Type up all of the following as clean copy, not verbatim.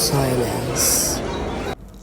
Silence.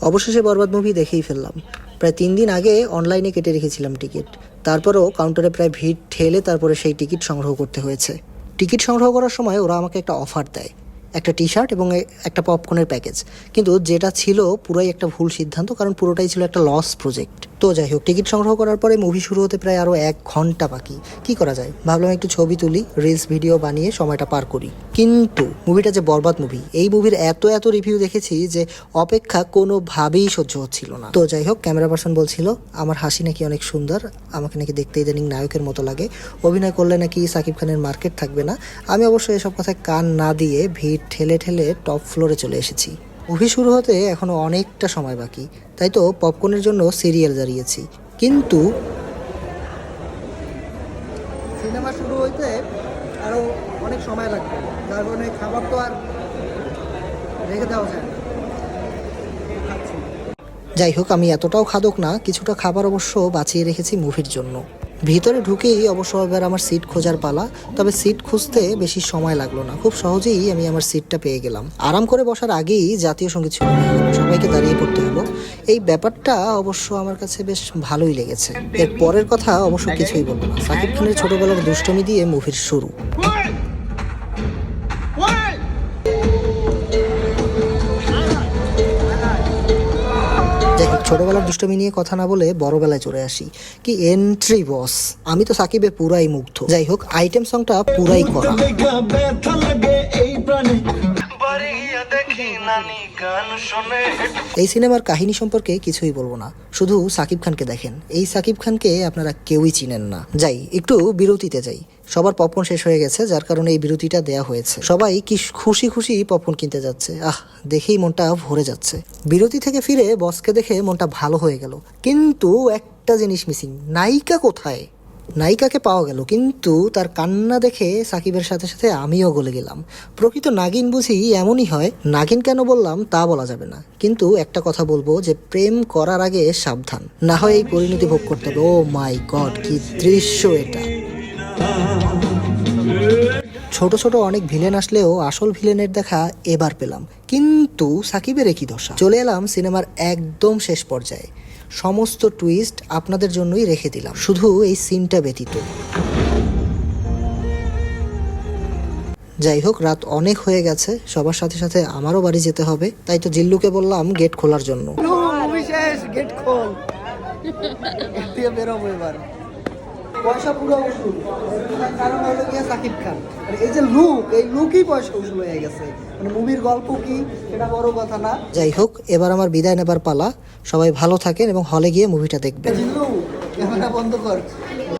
অবশেষে বরবাদ movie দেখেই ফেললাম। প্রায় 3 দিন আগে অনলাইনে কেটে রেখেছিলাম টিকিট। তারপরও কাউন্টারে প্রায় ভিড় ঠেলে তারপরে সেই টিকিট সংগ্রহ করতে হয়েছে। টিকিট সংগ্রহ করার সময় ওরা আমাকে একটা অফার দেয়, একটা টি শার্ট এবং একটা পপকর্নের প্যাকেজ। কিন্তু যেটা ছিল পুরাই একটা ভুল সিদ্ধান্ত, কারণ পুরোটাই ছিল একটা লস প্রজেক্ট। তো যাই হোক, টিকিট সংগ্রহ করার পরে মুভি শুরু হতে প্রায় আরও 1 ঘন্টা বাকি। কি করা যায়, ভাবলাম একটু ছবি তুলি, রিলস ভিডিও বানিয়ে সময়টা পার করি। কিন্তু মুভিটা যে বরবাদ মুভি, এই মুভির এত রিভিউ দেখেছি যে অপেক্ষা কোনোভাবেই সহ্য হচ্ছিল না। তো যাই হোক, ক্যামেরা পার্সন বলছিল আমার হাসি নাকি অনেক সুন্দর, আমাকে নাকি দেখতে ইদানিং নায়কের মতো লাগে, অভিনয় করলে নাকি সাকিব খানের মার্কেট থাকবে না। আমি অবশ্য এসব কথায় কান না দিয়ে ভিড় ঠেলে টপ ফ্লোরে চলে এসেছি। মুভি শুরু হতে এখনো অনেকটা সময় বাকি, তাই তো পপকর্নের জন্য সিরিয়াল দাঁড়িয়েছি। কিন্তু সিনেমা শুরু হইতে আরো অনেক সময় লাগবে, যার কারণে খাবার তো আর রেখে দেওয়া যায় না। যাই হোক, আমি এতটাও খাদক না, কিছুটা খাবার অবশ্য বাঁচিয়ে রেখেছি মুভির জন্য। ভিতরে ঢুকেই অবশ্য এবার আমার সিট খোঁজার পালা। তবে সিট খুঁজতে বেশি সময় লাগলো না, খুব সহজেই আমি আমার সিটটা পেয়ে গেলাম। আরাম করে বসার আগেই জাতীয় সঙ্গীত শুরু হয়ে গেল, সবাইকে দাঁড়িয়ে পড়তে হলো। এই ব্যাপারটা অবশ্য আমার কাছে বেশ ভালোই লেগেছে। এর পরের কথা অবশ্য কিছুই বলবো না, সাকিব খানের ছোটবেলার দুষ্টমি দিয়ে মুভির শুরু। ছোটবেলার দুষ্টমি নিয়ে কথা না বলে বড়বেলায় চলে আসি। কি এন্ট্রি বস! আমি তো সাকিবে পুরাই মুগ্ধ। যাই হোক, আইটেম সংটা পুরাই করা। এই সিনেমার কাহিনী সম্পর্কে কিছুই বলবো না, শুধু সাকিব খানকে দেখেন। এই সাকিব খানকে আপনারা কেউই চিনেন না। যাই একটু বিরতিতে যাই। সবার পপকর্ন শেষ হয়ে গেছে, যার কারণে এই বিরতিটা দেয়া হয়েছে। সবাই কি খুশি পপকর্ন কিনতে যাচ্ছে, দেখেই মনটা ভরে যাচ্ছে। বিরতি থেকে ফিরে বসকে দেখে মনটা ভালো হয়ে গেল, কিন্তু একটা জিনিস মিসিং। নায়িকা কোথায়? নায়িকাকে পাওয়া গেল, কিন্তু তার কান্না দেখে সাকিবের সাথে সাথে আমিও গলে গেলাম। প্রকৃত নাগিন বুঝি এমনই হয়। নাগিন কেন বললাম তা বলা যাবে না, কিন্তু একটা কথা বলবো যে প্রেম করার আগে সাবধান, না হয় এই পরিণতি ভোগ করতে হবে। ও মাই গড, কি দৃশ্য এটা! ছোট ছোট অনেক ভিলেন আসলেও আসল ভিলেনের দেখা এবার পেলাম। কিন্তু সাকিবের একই দশা। চলে এলাম সিনেমার একদম শেষ পর্যায়ে। সমস্ত টুইস্ট আপনাদের জন্যই রেখে দিলাম, শুধু এই সিনটা ব্যতীত। যাই হোক, রাত অনেক হয়ে গেছে, সবার সাথে সাথে আমারও বাড়ি যেতে হবে। তাই তো জিল্লুকে বললাম গেট খোলার জন্য। গেট খোল, বেরোবো এবার। পয়সা পুরো উসুল, কারণ হলো গিয়ে সাকিব খান। এই যে লুক, এই লুকই পয়সা উসুল হয়ে গেছে। মানে মুভির গল্প কি এটা বড় কথা না। যাই হোক, এবার আমার বিদায় নেবার পালা। সবাই ভালো থাকেন এবং হলে গিয়ে মুভিটা দেখবেন। জিল্লু, ক্যামেরা বন্ধ কর।